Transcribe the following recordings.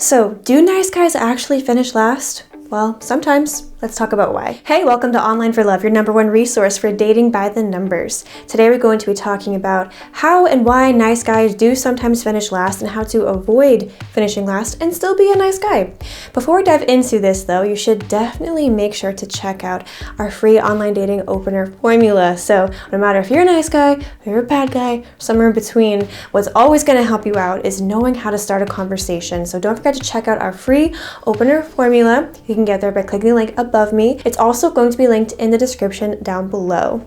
So, do nice guys actually finish last? Well, sometimes. Let's talk about why. Hey, welcome to Online for Love, your #1 resource for dating by the numbers. Today we're going to be talking about how and why nice guys do sometimes finish last and how to avoid finishing last and still be a nice guy. Before we dive into this though, you should definitely make sure to check out our free online dating opener formula. So no matter if you're a nice guy, or you're a bad guy, somewhere in between, what's always going to help you out is knowing how to start a conversation. So don't forget to check out our free opener formula. You can get there by clicking the link above me. It's also going to be linked in the description down below.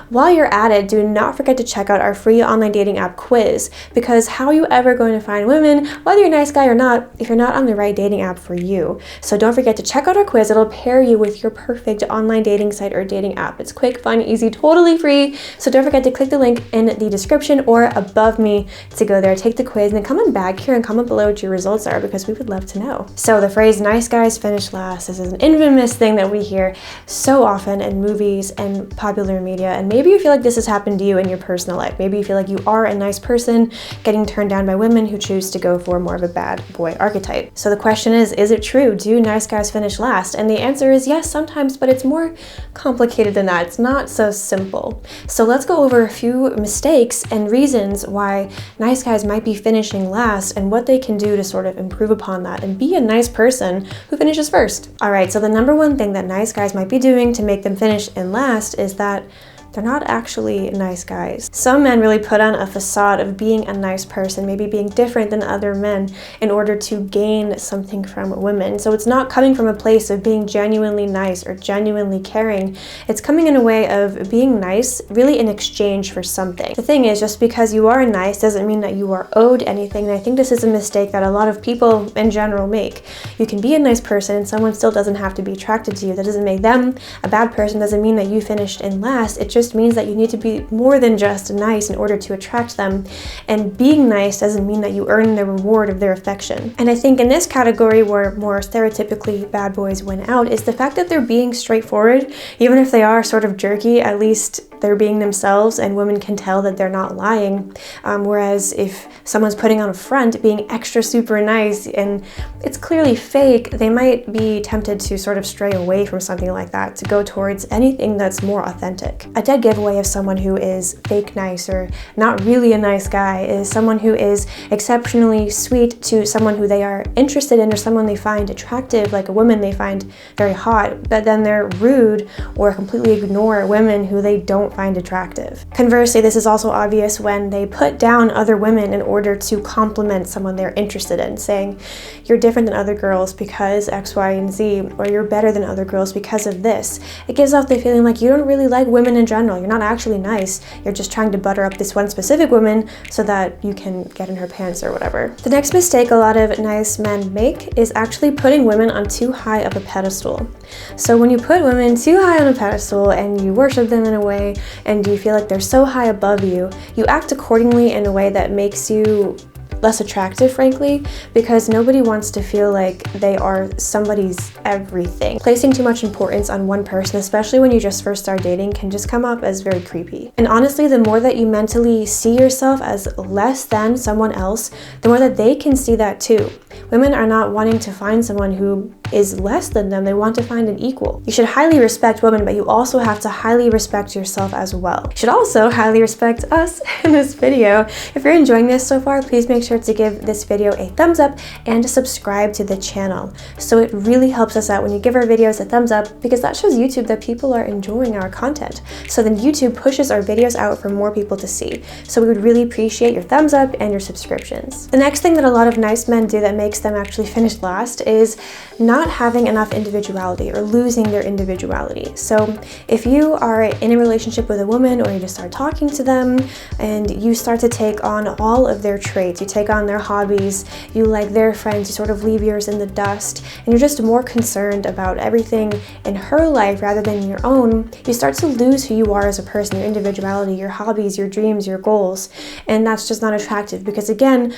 While you're at it, do not forget to check out our free online dating app quiz, because how are you ever going to find women, whether you're a nice guy or not, if you're not on the right dating app for you? So don't forget to check out our quiz. It'll pair you with your perfect online dating site or dating app. It's quick, fun, easy, totally free. So don't forget to click the link in the description or above me to go there, take the quiz, and then comment back here and comment below what your results are, because we would love to know. So the phrase nice guys finish last, this is an infamous thing that we hear so often in movies and popular media, and maybe you feel like this has happened to you in your personal life. Maybe you feel like you are a nice person getting turned down by women who choose to go for more of a bad boy archetype. So the question is it true? Do nice guys finish last? And the answer is yes, sometimes, but it's more complicated than that. It's not so simple. So let's go over a few mistakes and reasons why nice guys might be finishing last and what they can do to sort of improve upon that and be a nice person who finishes first. All right, so the #1 thing that nice guys might be doing to make them finish and last is that they're not actually nice guys. Some men really put on a facade of being a nice person, maybe being different than other men in order to gain something from women. So it's not coming from a place of being genuinely nice or genuinely caring. It's coming in a way of being nice really in exchange for something. The thing is, just because you are nice doesn't mean that you are owed anything. And I think this is a mistake that a lot of people in general make. You can be a nice person and someone still doesn't have to be attracted to you. That doesn't make them a bad person, doesn't mean that you finished in last. It just means that you need to be more than just nice in order to attract them, and being nice doesn't mean that you earn the reward of their affection. And I think in this category where more stereotypically bad boys win out is the fact that they're being straightforward. Even if they are sort of jerky, at least they're being themselves and women can tell that they're not lying. Whereas if someone's putting on a front, being extra super nice and it's clearly fake, they might be tempted to sort of stray away from something like that to go towards anything that's more authentic. A dead giveaway of someone who is fake nice or not really a nice guy is someone who is exceptionally sweet to someone who they are interested in or someone they find attractive, like a woman they find very hot, but then they're rude or completely ignore women who they don't find attractive. Conversely, this is also obvious when they put down other women in order to compliment someone they're interested in, saying, you're different than other girls because X, Y, and Z, or you're better than other girls because of this. It gives off the feeling like you don't really like women in general. You're not actually nice. You're just trying to butter up this one specific woman so that you can get in her pants or whatever. The next mistake a lot of nice men make is actually putting women on too high of a pedestal. So when you put women too high on a pedestal and you worship them in a way and you feel like they're so high above you, you act accordingly in a way that makes you less attractive, frankly, because nobody wants to feel like they are somebody's everything. Placing too much importance on one person, especially when you just first start dating, can just come up as very creepy. And honestly, the more that you mentally see yourself as less than someone else, the more that they can see that too. Women are not wanting to find someone who is less than them. They want to find an equal. You should highly respect women, but you also have to highly respect yourself as well. You should also highly respect us in this video. If you're enjoying this so far, please make sure to give this video a thumbs up and to subscribe to the channel. So it really helps us out when you give our videos a thumbs up, because that shows YouTube that people are enjoying our content. So then YouTube pushes our videos out for more people to see. So we would really appreciate your thumbs up and your subscriptions. The next thing that a lot of nice men do that makes them actually finish last is not having enough individuality or losing their individuality. So if you are in a relationship with a woman, or you just start talking to them and you start to take on all of their traits, you take on their hobbies, you like their friends, you sort of leave yours in the dust, and you're just more concerned about everything in her life rather than your own, you start to lose who you are as a person, your individuality, your hobbies, your dreams, your goals. And that's just not attractive, because again,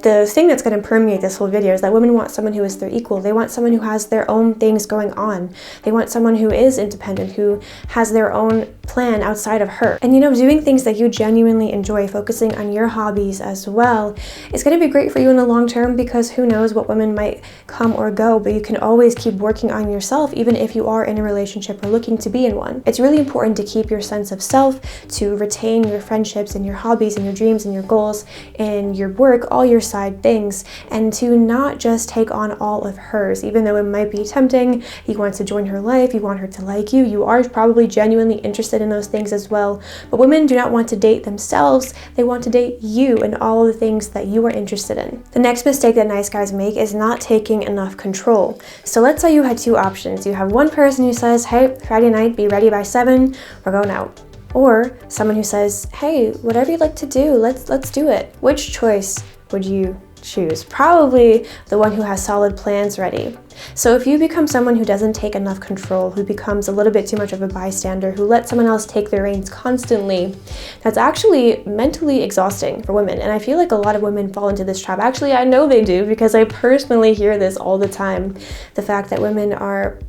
the thing that's going to permeate this whole video is that women want someone who is their equal. They want someone who has their own things going on. They want someone who is independent, who has their own plan outside of her. And doing things that you genuinely enjoy, focusing on your hobbies as well, is going to be great for you in the long term, because who knows what women might come or go, but you can always keep working on yourself even if you are in a relationship or looking to be in one. It's really important to keep your sense of self, to retain your friendships and your hobbies and your dreams and your goals and your work, all your side things, and to not just take on all of hers, even though it might be tempting. You want to join her life, you want her to like you, you are probably genuinely interested in those things as well, but women do not want to date themselves, they want to date you and all of the things that you are interested in. The next mistake that nice guys make is not taking enough control. So let's say you had two options. You have one person who says, hey, Friday night, be ready by 7, we're going out. Or someone who says, hey, whatever you'd like to do, let's do it. Which choice would you choose? Probably the one who has solid plans ready. So if you become someone who doesn't take enough control, who becomes a little bit too much of a bystander, who lets someone else take the reins constantly, that's actually mentally exhausting for women. And I feel like a lot of women fall into this trap. Actually, I know they do, because I personally hear this all the time. The fact that women are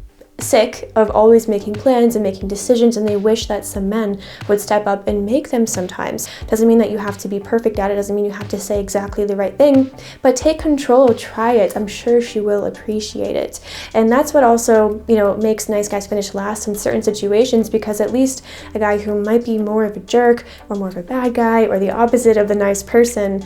sick of always making plans and making decisions, and they wish that some men would step up and make them sometimes. Doesn't mean that you have to be perfect at it, doesn't mean you have to say exactly the right thing, but take control, try it. I'm sure she will appreciate it. And that's what also, makes nice guys finish last in certain situations, because at least a guy who might be more of a jerk or more of a bad guy or the opposite of the nice person,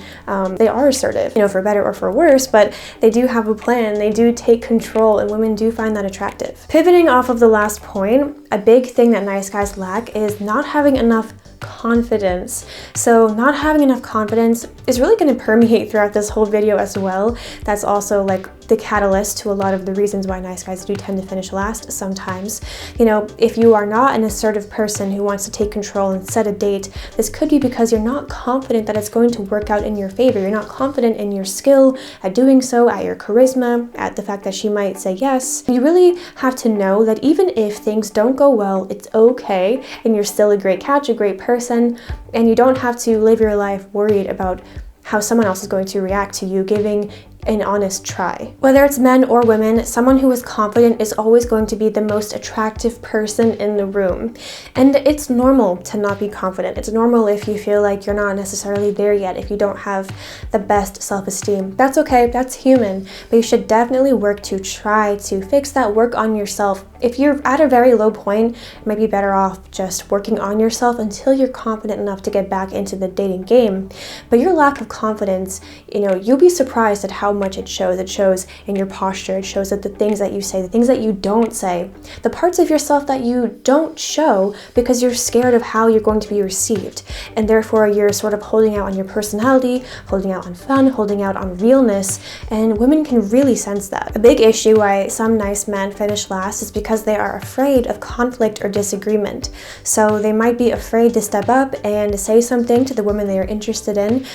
they are assertive, for better or for worse, but they do have a plan, they do take control, and women do find that attractive. Pivoting off of the last point, a big thing that nice guys lack is not having enough confidence. So not having enough confidence is really going to permeate throughout this whole video as well. That's also like the catalyst to a lot of the reasons why nice guys do tend to finish last sometimes. If you are not an assertive person who wants to take control and set a date, this could be because you're not confident that it's going to work out in your favor. You're not confident in your skill at doing so, at your charisma, at the fact that she might say yes. You really have to know that even if things don't go well, it's okay, and you're still a great catch, a great person, and you don't have to live your life worried about how someone else is going to react to you giving an honest try. Whether it's men or women, someone who is confident is always going to be the most attractive person in the room. And it's normal to not be confident. It's normal if you feel like you're not necessarily there yet, if you don't have the best self-esteem. That's okay, that's human, but you should definitely work to try to fix that, work on yourself. If you're at a very low point, it might be better off just working on yourself until you're confident enough to get back into the dating game. But your lack of confidence, you'll be surprised at how much it shows. It shows in your posture, it shows that the things that you say, the things that you don't say, the parts of yourself that you don't show because you're scared of how you're going to be received. And therefore you're sort of holding out on your personality, holding out on fun, holding out on realness, and women can really sense that. A big issue why some nice men finish last is because they are afraid of conflict or disagreement. So they might be afraid to step up and say something to the woman they are interested in.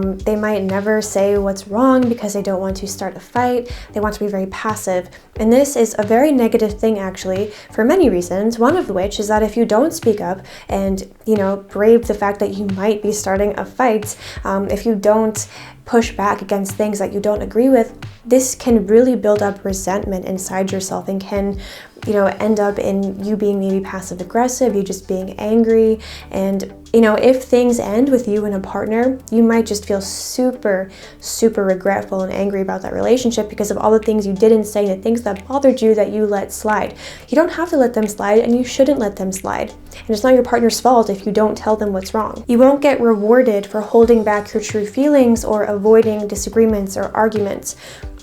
They might never say what's wrong because they don't want to start a fight. They want to be very passive. And this is a very negative thing actually for many reasons, one of which is that if you don't speak up and, brave the fact that you might be starting a fight, if you don't push back against things that you don't agree with, this can really build up resentment inside yourself and can end up in you being maybe passive aggressive, you just being angry. And if things end with you and a partner, you might just feel super, super regretful and angry about that relationship because of all the things you didn't say, the things that bothered you that you let slide. You don't have to let them slide, and you shouldn't let them slide. And it's not your partner's fault if you don't tell them what's wrong. You won't get rewarded for holding back your true feelings or avoiding disagreements or arguments.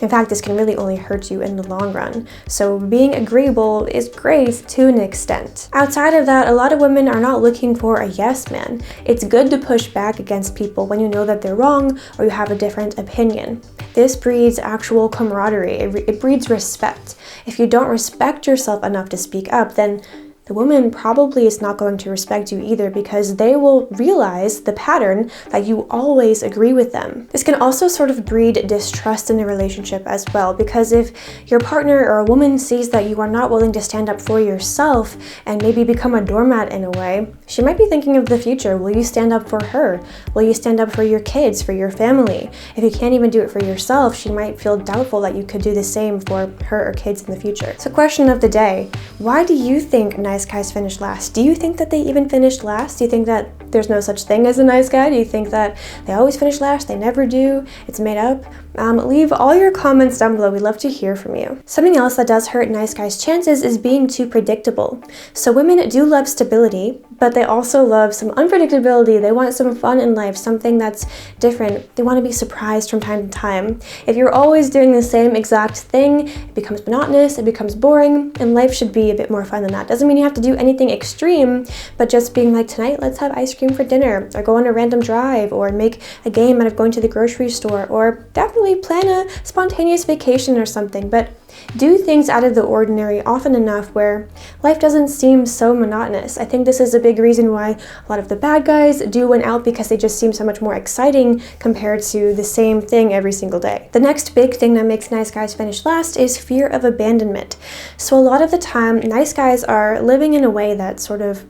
In fact, this can really only hurt you in the long run. So being agreeable is great to an extent. Outside of that, a lot of women are not looking for a yes man. It's good to push back against people when you know that they're wrong or you have a different opinion. This breeds actual camaraderie. It breeds respect. If you don't respect yourself enough to speak up, then the woman probably is not going to respect you either because they will realize the pattern that you always agree with them. This can also sort of breed distrust in a relationship as well, because if your partner or a woman sees that you are not willing to stand up for yourself and maybe become a doormat in a way, she might be thinking of the future. Will you stand up for her? Will you stand up for your kids, for your family? If you can't even do it for yourself, she might feel doubtful that you could do the same for her or kids in the future. So question of the day, why do you think nice nice guys finish last? Do you think that they even finished last? Do you think that there's no such thing as a nice guy? Do you think that they always finish last? They never do? It's made up? Leave all your comments down below. We'd love to hear from you. Something else that does hurt nice guys' chances is being too predictable. So women do love stability, but they also love some unpredictability. They want some fun in life, something that's different. They want to be surprised from time to time. If you're always doing the same exact thing, it becomes monotonous, it becomes boring, and life should be a bit more fun than that. Doesn't mean you have to do anything extreme, but just being like, tonight, let's have ice cream for dinner, or go on a random drive, or make a game out of going to the grocery store, or definitely plan a spontaneous vacation or something, but do things out of the ordinary often enough where life doesn't seem so monotonous. I think this is a big reason why a lot of the bad guys do win out, because they just seem so much more exciting compared to the same thing every single day. The next big thing that makes nice guys finish last is fear of abandonment. So a lot of the time, nice guys are living in a way that sort of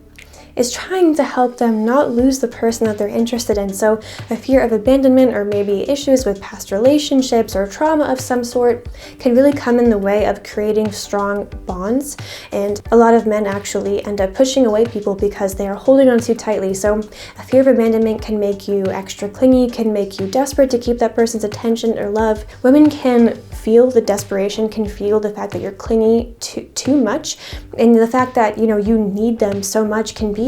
is trying to help them not lose the person that they're interested in. So a fear of abandonment, or maybe issues with past relationships or trauma of some sort, can really come in the way of creating strong bonds. And a lot of men actually end up pushing away people because they are holding on too tightly. So a fear of abandonment can make you extra clingy, can make you desperate to keep that person's attention or love. Women can feel the desperation, can feel the fact that you're clingy too much, and the fact that you need them so much can be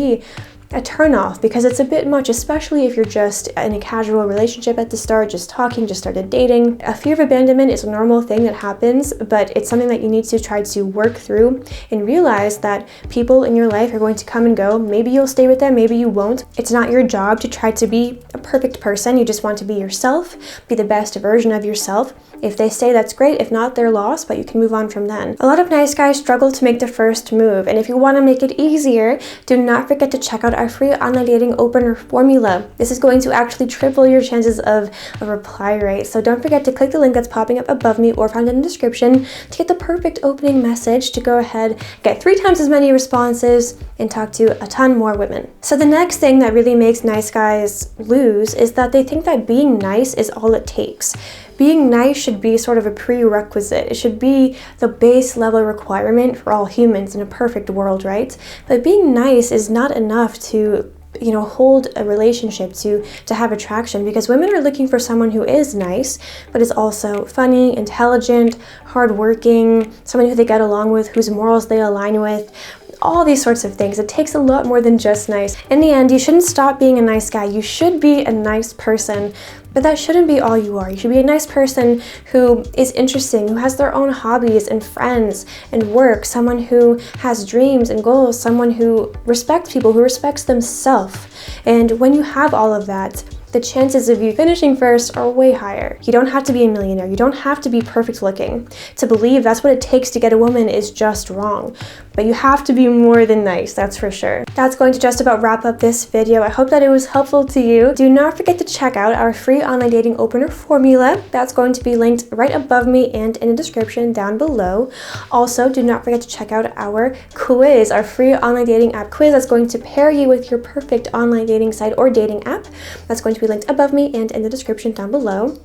a turnoff, because it's a bit much, especially if you're just in a casual relationship at the start, just talking, just started dating. A fear of abandonment is a normal thing that happens, but it's something that you need to try to work through and realize that people in your life are going to come and go. Maybe you'll stay with them, maybe you won't. It's not your job to try to be a perfect person. You just want to be yourself, be the best version of yourself. If they stay, that's great. If not, they're lost, but you can move on from then. A lot of nice guys struggle to make the first move, and if you want to make it easier, do not forget to check out our free online dating opener formula. This is going to actually triple your chances of a reply rate. So don't forget to click the link that's popping up above me or found in the description to get the perfect opening message to go ahead, get 3 times as many responses, and talk to a ton more women. So the next thing that really makes nice guys lose is that they think that being nice is all it takes. Being nice should be sort of a prerequisite. It should be the base level requirement for all humans in a perfect world, right? But being nice is not enough to hold a relationship, to have attraction, because women are looking for someone who is nice, but is also funny, intelligent, hardworking, someone who they get along with, whose morals they align with, all these sorts of things. It takes a lot more than just nice. In the end, you shouldn't stop being a nice guy. You should be a nice person, but that shouldn't be all you are. You should be a nice person who is interesting, who has their own hobbies and friends and work, someone who has dreams and goals, someone who respects people, who respects themselves. And when you have all of that, the chances of you finishing first are way higher. You don't have to be a millionaire. You don't have to be perfect looking. To believe that's what it takes to get a woman is just wrong. But you have to be more than nice, that's for sure. That's going to just about wrap up this video. I hope that it was helpful to you. Do not forget to check out our free online dating opener formula. That's going to be linked right above me and in the description down below. Also, do not forget to check out our quiz, our free online dating app quiz that's going to pair you with your perfect online dating site or dating app. That's going to be linked above me and in the description down below.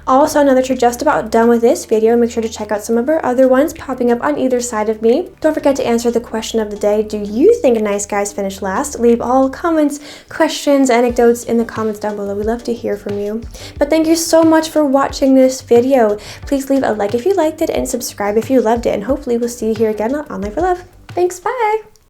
Also, now that you're just about done with this video, make sure to check out some of our other ones popping up on either side of me. Don't forget to answer the question of the day. Do you think nice guys finish last? Leave all comments, questions, anecdotes in the comments down below. We love to hear from you. But thank you so much for watching this video. Please leave a like if you liked it and subscribe if you loved it, and hopefully we'll see you here again on Online for Love. Thanks, bye!